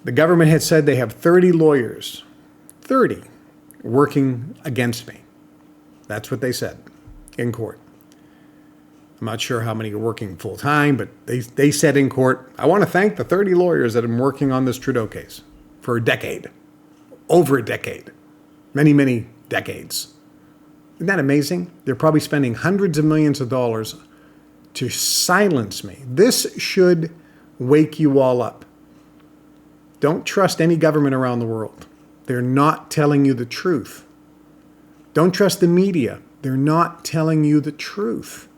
The government had said they have 30 lawyers, 30, working against me. That's what they said in court. I'm not sure how many are working full time, but they said in court, I want to thank the 30 lawyers that have been working on this Trudeau case for a decade, over a decade, many, many decades. Isn't that amazing? They're probably spending hundreds of millions of dollars to silence me. This should wake you all up. Don't trust any government around the world. They're not telling you the truth. Don't trust the media. They're not telling you the truth.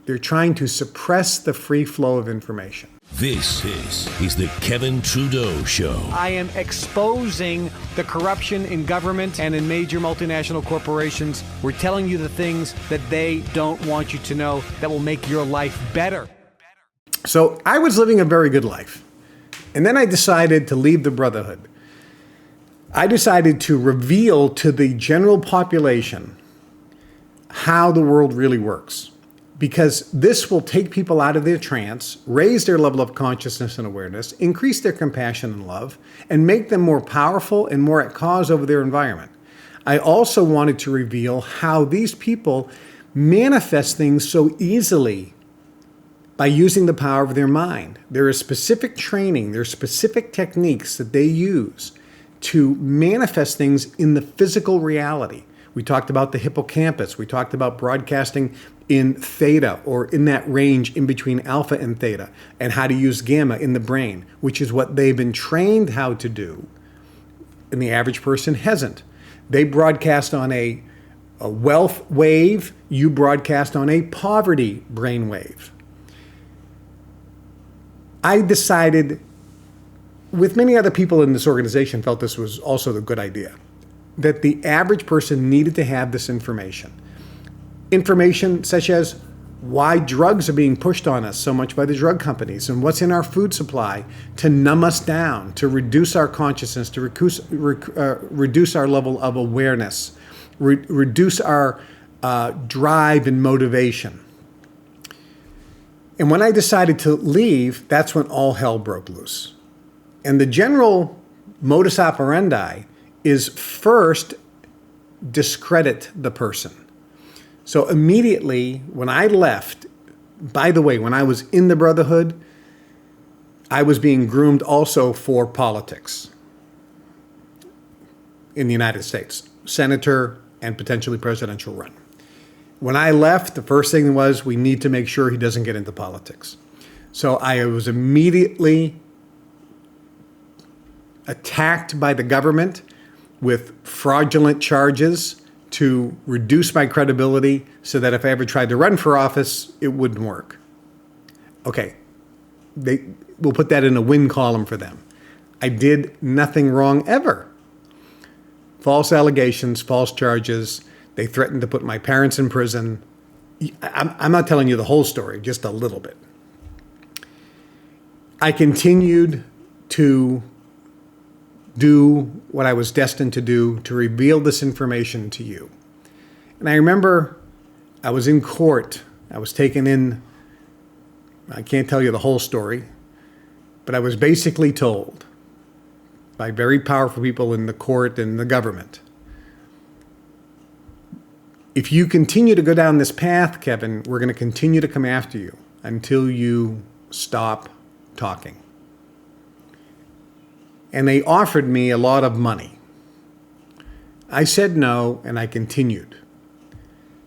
They're trying to suppress the free flow of information. This is the Kevin Trudeau Show. I am exposing the corruption in government and in major multinational corporations. We're telling you the things that they don't want you to know that will make your life better. So I was living a very good life. And then I decided to leave the Brotherhood. I decided to reveal to the general population how the world really works. Because this will take people out of their trance, raise their level of consciousness and awareness, increase their compassion and love, and make them more powerful and more at cause over their environment. I also wanted to reveal how these people manifest things so easily by using the power of their mind. There is specific training, there are specific techniques that they use to manifest things in the physical reality. We talked about the hippocampus. We talked about broadcasting in theta, or in that range in between alpha and theta, and how to use gamma in the brain, which is what they've been trained how to do, and the average person hasn't. They broadcast on a wealth wave. You broadcast on a poverty brain wave. I decided, with many other people in this organization felt this was also the good idea, that the average person needed to have this information. Information such as why drugs are being pushed on us so much by the drug companies and what's in our food supply to numb us down, to reduce our consciousness, to reduce our level of awareness, reduce our drive and motivation. And when I decided to leave, that's when all hell broke loose. And the general modus operandi is first discredit the person. So immediately when I left, by the way, when I was in the Brotherhood, I was being groomed also for politics in the United States, senator and potentially presidential run. When I left, the first thing was we need to make sure he doesn't get into politics. So I was immediately attacked by the government with fraudulent charges to reduce my credibility so that if I ever tried to run for office, it wouldn't work. Okay, we'll put that in a win column for them. I did nothing wrong ever. False allegations, false charges. They threatened to put my parents in prison. I'm not telling you the whole story, just a little bit. I continued to do what I was destined to do, to reveal this information to you. And I remember I was in court. I was taken in. I can't tell you the whole story, but I was basically told by very powerful people in the court and the government, if you continue to go down this path, Kevin, we're going to continue to come after you until you stop talking. And they offered me a lot of money. I said no, and I continued.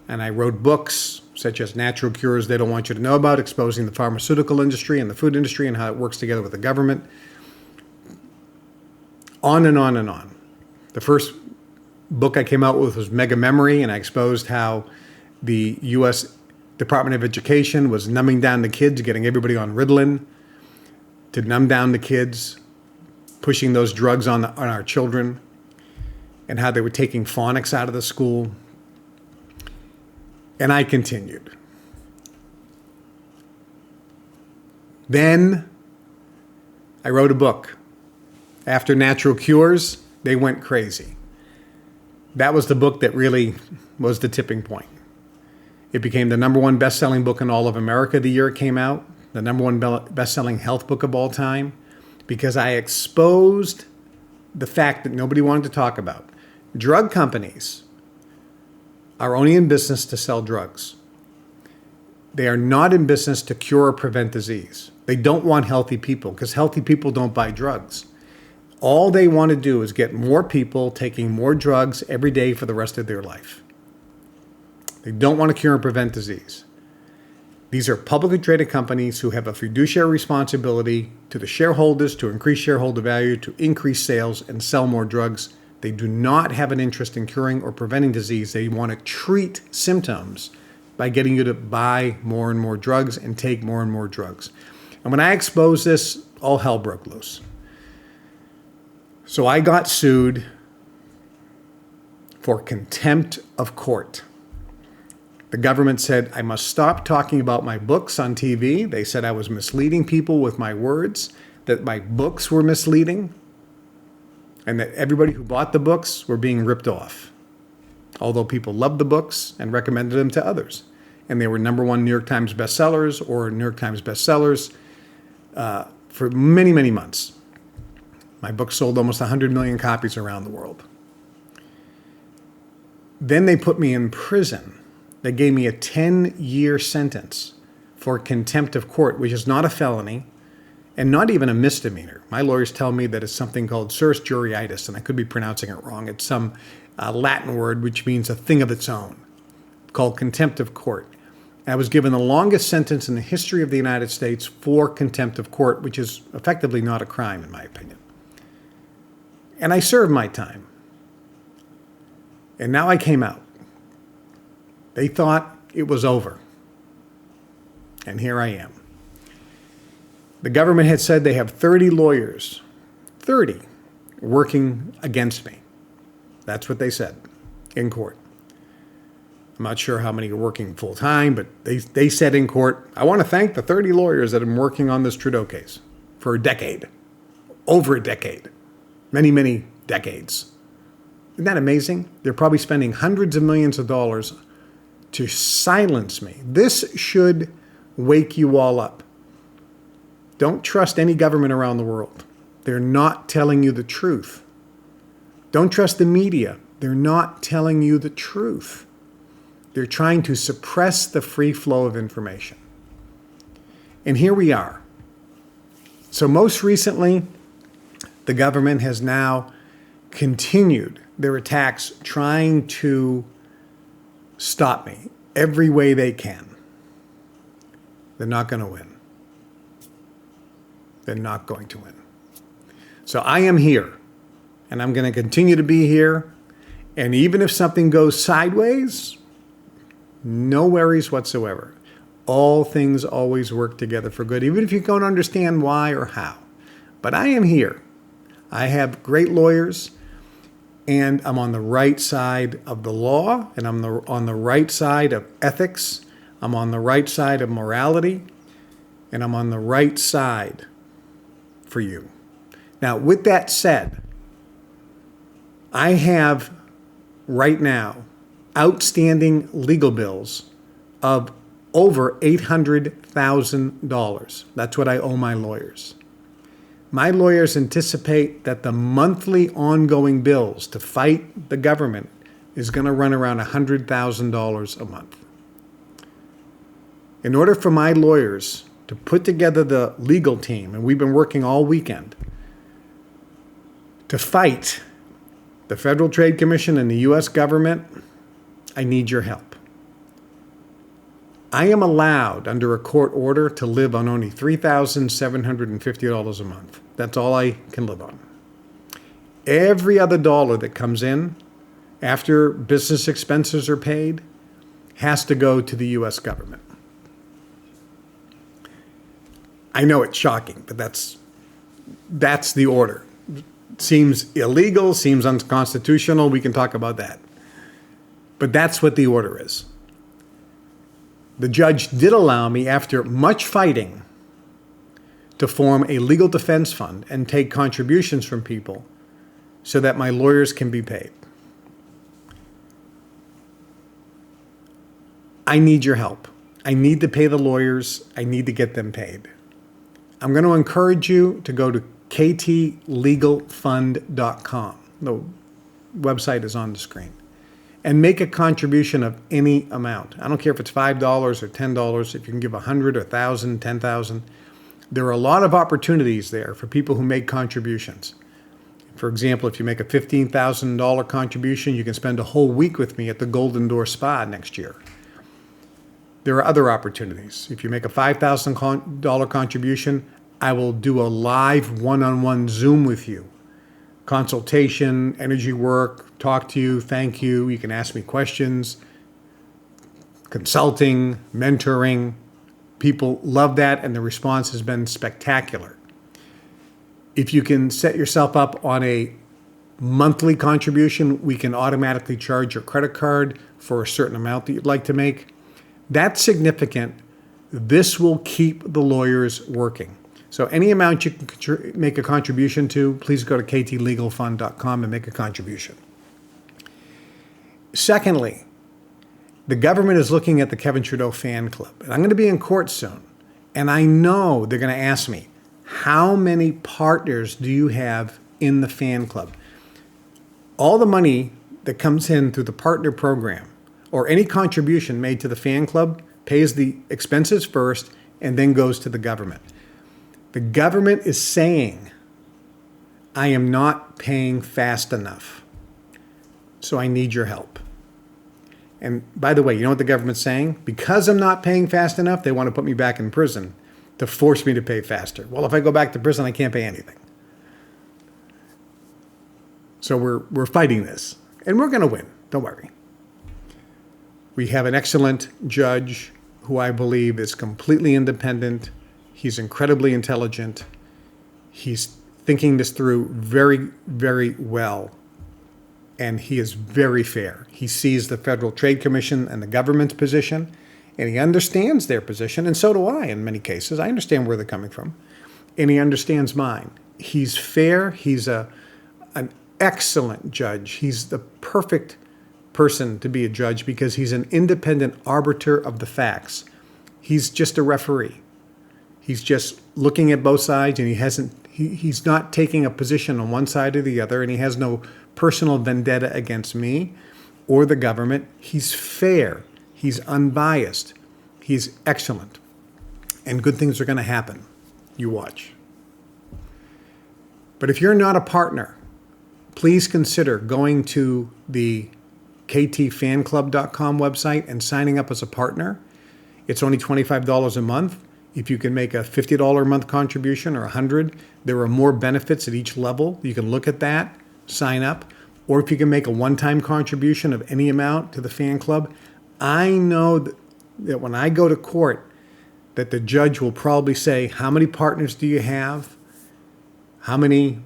And I wrote books such as Natural Cures They Don't Want You to Know About, exposing the pharmaceutical industry and the food industry and how it works together with the government. On and on and on. The first book I came out with was Mega Memory, and I exposed how the U.S. Department of Education was numbing down the kids, getting everybody on Ritalin to numb down the kids, pushing those drugs on our children, and how they were taking phonics out of the school. And I continued. Then I wrote a book. After Natural Cures, they went crazy. That was the book that really was the tipping point. It became the #1 best-selling book in all of America the year it came out, the #1 best-selling health book of all time. because I exposed the fact that nobody wanted to talk about. Drug companies are only in business to sell drugs. They are not in business to cure or prevent disease. They don't want healthy people because healthy people don't buy drugs. All they want to do is get more people taking more drugs every day for the rest of their life. They don't want to cure and prevent disease. These are publicly traded companies who have a fiduciary responsibility to the shareholders to increase shareholder value, to increase sales and sell more drugs. They do not have an interest in curing or preventing disease. They want to treat symptoms by getting you to buy more and more drugs and take more and more drugs. And when I exposed this, all hell broke loose. So I got sued for contempt of court. The government said I must stop talking about my books on TV. They said I was misleading people with my words, that my books were misleading, and that everybody who bought the books were being ripped off. Although people loved the books and recommended them to others. And they were #1 New York Times bestsellers or New York Times bestsellers for many, many months. My book sold almost 100 million copies around the world. Then they put me in prison. They gave me a 10-year sentence for contempt of court, which is not a felony and not even a misdemeanor. My lawyers tell me that it's something called sus juriditis, and I could be pronouncing it wrong. It's some Latin word which means a thing of its own, called contempt of court. I was given the longest sentence in the history of the United States for contempt of court, which is effectively not a crime in my opinion. And I served my time. And now I came out. They thought it was over. And here I am. The government had said they have 30 lawyers, 30, working against me. That's what they said in court. I'm not sure how many are working full time, but they said in court, I want to thank the 30 lawyers that have been working on this Trudeau case for a decade, over a decade, many, many decades. Isn't that amazing? They're probably spending hundreds of millions of dollars to silence me. This should wake you all up. Don't trust any government around the world. They're not telling you the truth. Don't trust the media. They're not telling you the truth. They're trying to suppress the free flow of information. And here we are. So most recently, the government has now continued their attacks trying to stop me every way they can. They're not going to win. They're not going to win. So I am here, and I'm going to continue to be here. And even if something goes sideways, no worries whatsoever. All things always work together for good, even if you don't understand why or how. But I am here. I have great lawyers, and I'm on the right side of the law, and I'm on the right side of ethics. I'm on the right side of morality, and I'm on the right side for you. Now, with that said, I have right now outstanding legal bills of over $800,000. That's what I owe my lawyers. My lawyers anticipate that the monthly ongoing bills to fight the government is going to run around $100,000 a month. In order for my lawyers to put together the legal team, and we've been working all weekend, to fight the Federal Trade Commission and the U.S. government, I need your help. I am allowed, under a court order, to live on only $3,750 a month. That's all I can live on. Every other dollar that comes in after business expenses are paid has to go to the U.S. government. I know it's shocking, but that's the order. Seems illegal, seems unconstitutional. We can talk about that. But that's what the order is. The judge did allow me, after much fighting, to form a legal defense fund and take contributions from people so that my lawyers can be paid. I need your help. I need to pay the lawyers. I need to get them paid. I'm going to encourage you to go to ktlegalfund.com. The website is on the screen. And make a contribution of any amount. I don't care if it's $5 or $10, if you can give $100, $1,000, $10,000. There are a lot of opportunities there for people who make contributions. For example, if you make a $15,000 contribution, you can spend a whole week with me at the Golden Door Spa next year. There are other opportunities. If you make a $5,000 contribution, I will do a live one-on-one Zoom with you. Consultation, energy work, talk to you, thank you. You can ask me questions, consulting, mentoring. People love that, and the response has been spectacular. If you can set yourself up on a monthly contribution, we can automatically charge your credit card for a certain amount that you'd like to make. That's significant. This will keep the lawyers working. So any amount you can make a contribution to, please go to ktlegalfund.com and make a contribution. Secondly, the government is looking at the Kevin Trudeau fan club. And I'm going to be in court soon. And I know they're going to ask me, how many partners do you have in the fan club? All the money that comes in through the partner program or any contribution made to the fan club pays the expenses first and then goes to the government. The government is saying, I am not paying fast enough, so I need your help. And by the way, you know what the government's saying? Because I'm not paying fast enough, they want to put me back in prison to force me to pay faster. Well, if I go back to prison, I can't pay anything. So we're fighting this, and we're going to win. Don't worry. We have an excellent judge who I believe is completely independent. He's incredibly intelligent. He's thinking this through very, very well. And he is very fair. He sees the Federal Trade Commission and the government's position, and he understands their position, and so do I in many cases. I understand where they're coming from, and he understands mine. He's fair. He's an excellent judge. He's the perfect person to be a judge because he's an independent arbiter of the facts. He's just a referee. He's just looking at both sides, and he's not taking a position on one side or the other, and he has no personal vendetta against me or the government. He's fair. He's unbiased. He's excellent. And good things are going to happen. You watch. But if you're not a partner, please consider going to the ktfanclub.com website and signing up as a partner. It's only $25 a month. If you can make a $50 a month contribution or $100, there are more benefits at each level. You can look at that, sign up. Or if you can make a one-time contribution of any amount to the fan club, I know that when I go to court, that the judge will probably say, how many partners do you have? How many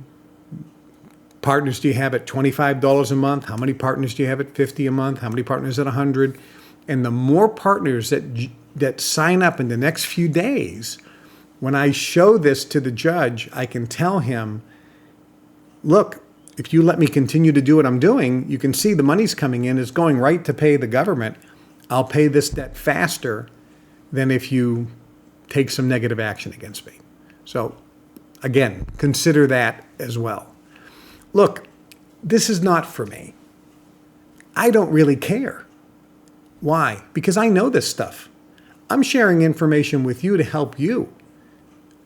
partners do you have at $25 a month? How many partners do you have at $50 a month? How many partners at $100? And the more partners that sign up in the next few days, when I show this to the judge, I can tell him, look, if you let me continue to do what I'm doing, you can see the money's coming in. It's going right to pay the government. I'll pay this debt faster than if you take some negative action against me. So again, consider that as well. Look, this is not for me. I don't really care. Why? Because I know this stuff. I'm sharing information with you to help you.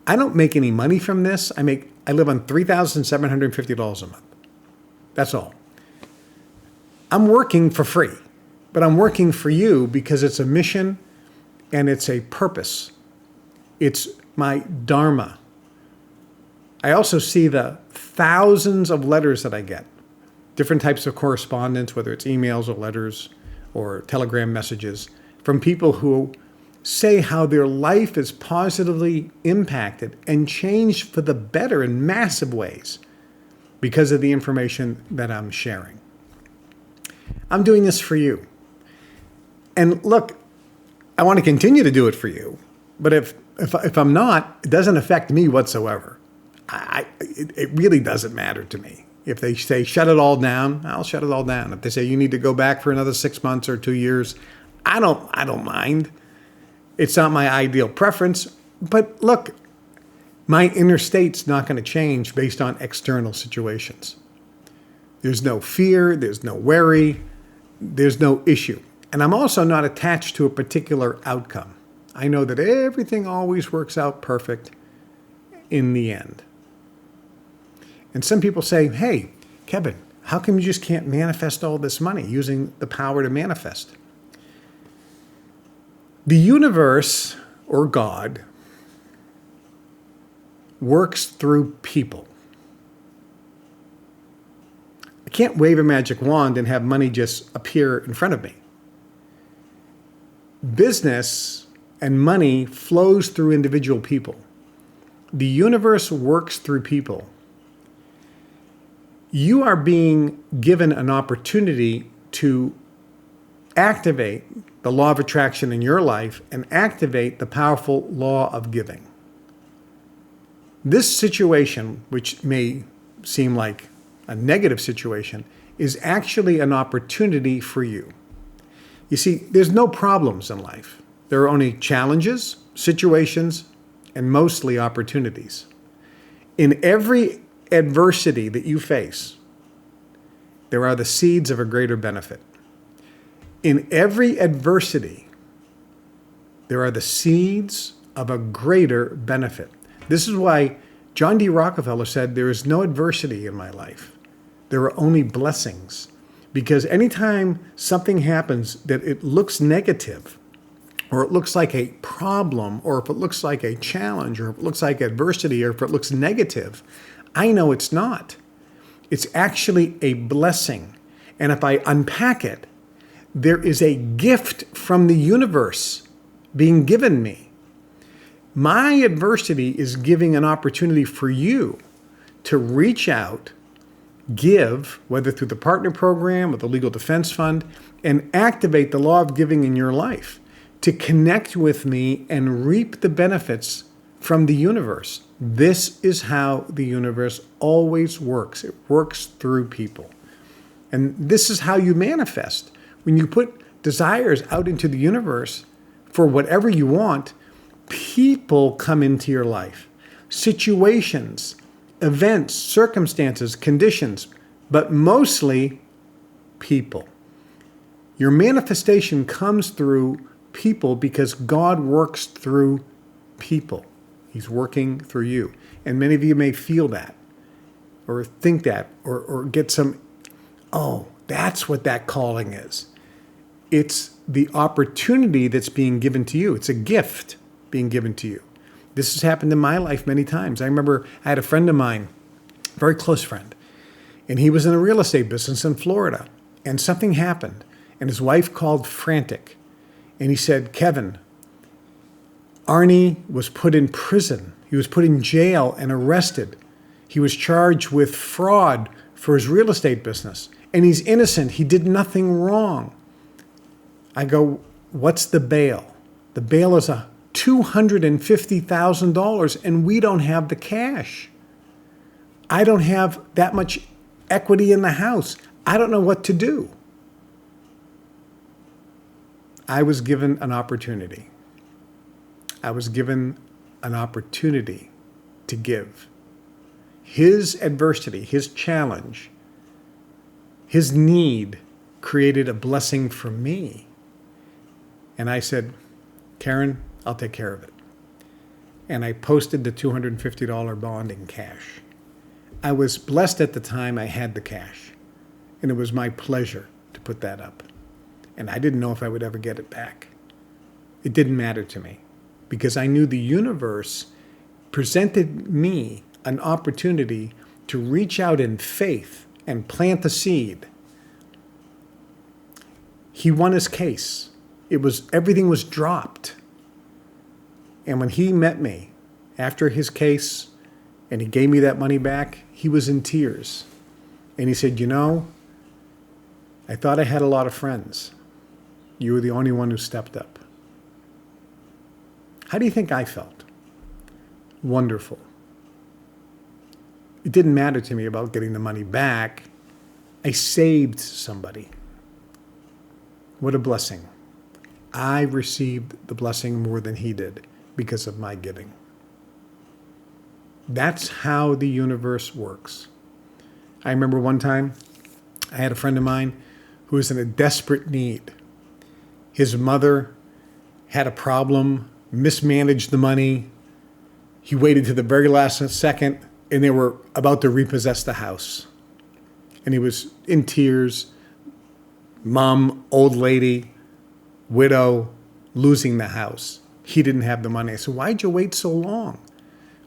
I don't make any money from this. I live on $3,750 a month. That's all. I'm working for free, but I'm working for you because it's a mission and it's a purpose. It's my dharma. I also see the thousands of letters that I get, different types of correspondence, whether it's emails or letters or telegram messages from people who say how their life is positively impacted and changed for the better in massive ways because of the information that I'm sharing. I'm doing this for you. And look, I want to continue to do it for you, but if I'm not, it doesn't affect me whatsoever. It really doesn't matter to me. If they say shut it all down, I'll shut it all down. If they say you need to go back for another 6 months or 2 years, I don't mind. It's not my ideal preference, but look, My inner state's not going to change based on external situations. There's no fear, there's no worry, there's no issue. And I'm also not attached to a particular outcome. I know that everything always works out perfect in the end. And some people say, hey, Kevin, how come you just can't manifest all this money using the power to manifest? The universe, or God, works through people. I can't wave a magic wand and have money just appear in front of me. Business and money flows through individual people. The universe works through people. You are being given an opportunity to activate the law of attraction in your life and activate the powerful law of giving. This situation, which may seem like a negative situation, is actually an opportunity for you. You see, there's no problems in life. There are only challenges, situations, and mostly opportunities. In every adversity that you face, there are the seeds of a greater benefit. In every adversity, there are the seeds of a greater benefit. This is why John D. Rockefeller said, there is no adversity in my life. There are only blessings. Because anytime something happens that it looks negative, or it looks like a problem, or if it looks like a challenge, or if it looks like adversity, or if it looks negative, I know it's not. It's actually a blessing. And if I unpack it, there is a gift from the universe being given me. My adversity is giving an opportunity for you to reach out, give, whether through the partner program or the legal defense fund, and activate the law of giving in your life to connect with me and reap the benefits from the universe. This is how the universe always works. It works through people. And this is how you manifest. When you put desires out into the universe for whatever you want, people come into your life. Situations, events, circumstances, conditions, but mostly people. Your manifestation comes through people because God works through people. He's working through you. And many of you may feel that or think that or get some, oh, that's what that calling is. It's the opportunity that's being given to you. It's a gift being given to you. This has happened in my life many times. I remember I had a friend of mine, a very close friend, and he was in the real estate business in Florida. And something happened, and his wife called frantic. And he said, Kevin, Arnie was put in prison. He was put in jail and arrested. He was charged with fraud for his real estate business. And he's innocent. He did nothing wrong. I go, what's the bail? The bail is $250,000, and we don't have the cash. I don't have that much equity in the house. I don't know what to do. I was given an opportunity. I was given an opportunity to give. His adversity, his challenge, his need created a blessing for me. And I said, Karen, I'll take care of it. And I posted the $250 bond in cash. I was blessed at the time I had the cash. And it was my pleasure to put that up. And I didn't know if I would ever get it back. It didn't matter to me because I knew the universe presented me an opportunity to reach out in faith and plant the seed. He won his case. Everything was dropped. And when he met me after his case and he gave me that money back, he was in tears. And he said, I thought I had a lot of friends. You were the only one who stepped up. How do you think I felt? Wonderful. It didn't matter to me about getting the money back. I saved somebody. What a blessing. I received the blessing more than he did because of my giving. That's how the universe works. I remember one time I had a friend of mine who was in a desperate need. His mother had a problem, mismanaged the money. He waited to the very last second, and they were about to repossess the house. And he was in tears. Mom, old lady, widow, losing the house. He didn't have the money. I said, why'd you wait so long?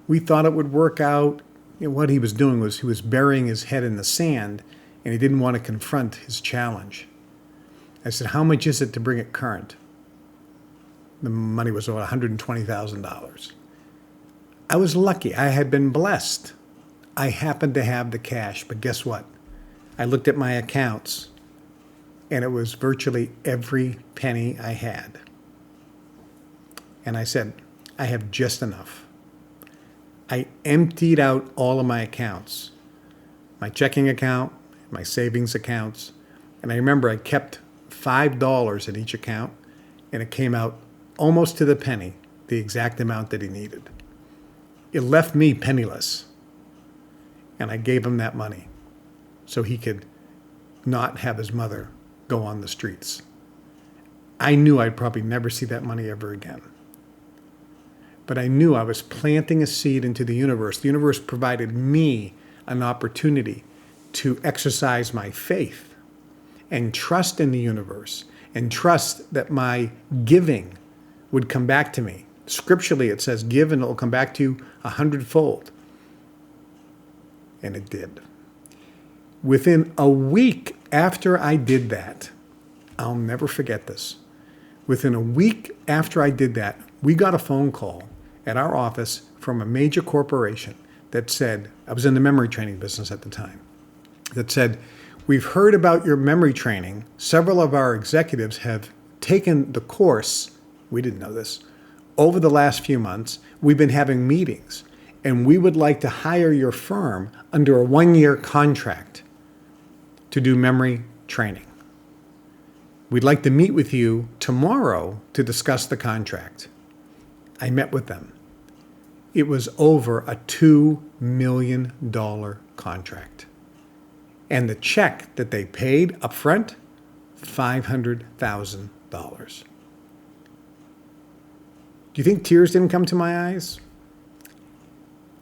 We thought it would work out. What he was doing was he was burying his head in the sand, and he didn't want to confront his challenge. I said, how much is it to bring it current? The money was about $120,000. I was lucky. I had been blessed. I happened to have the cash, but guess what? I looked at my accounts, and it was virtually every penny I had. And I said, I have just enough. I emptied out all of my accounts, my checking account, my savings accounts. And I remember I kept $5 in each account, and it came out almost to the penny, the exact amount that he needed. It left me penniless. And I gave him that money so he could not have his mother go on the streets. I knew I'd probably never see that money ever again. But I knew I was planting a seed into the universe. The universe provided me an opportunity to exercise my faith and trust in the universe and trust that my giving would come back to me. Scripturally, it says, give and it will come back to you 100-fold. And it did. Within a week after I did that, I'll never forget this. Within a week after I did that, we got a phone call at our office from a major corporation that said, I was in the memory training business at the time, that said, we've heard about your memory training. Several of our executives have taken the course, we didn't know this, over the last few months. We've been having meetings, and we would like to hire your firm under a 1-year contract to do memory training. We'd like to meet with you tomorrow to discuss the contract. I met with them. It was over a $2 million contract. And the check that they paid up front, $500,000. Do you think tears didn't come to my eyes?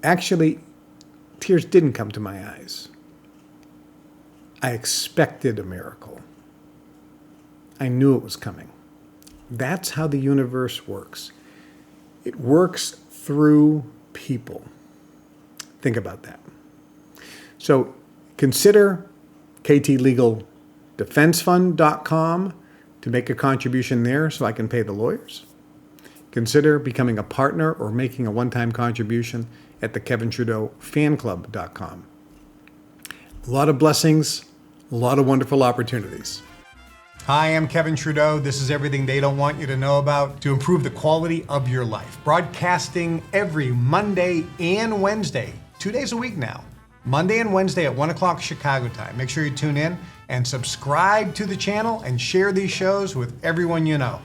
Actually, tears didn't come to my eyes. I expected a miracle. I knew it was coming. That's how the universe works. It works through people. Think about that. So consider ktlegaldefensefund.com to make a contribution there so I can pay the lawyers. Consider becoming a partner or making a one-time contribution at the KevinTrudeauFanClub.com. A lot of blessings, a lot of wonderful opportunities. Hi, I'm Kevin Trudeau. This is everything they don't want you to know about to improve the quality of your life. Broadcasting every Monday and Wednesday, 2 days a week now. Monday and Wednesday at 1 o'clock Chicago time. Make sure you tune in and subscribe to the channel and share these shows with everyone you know.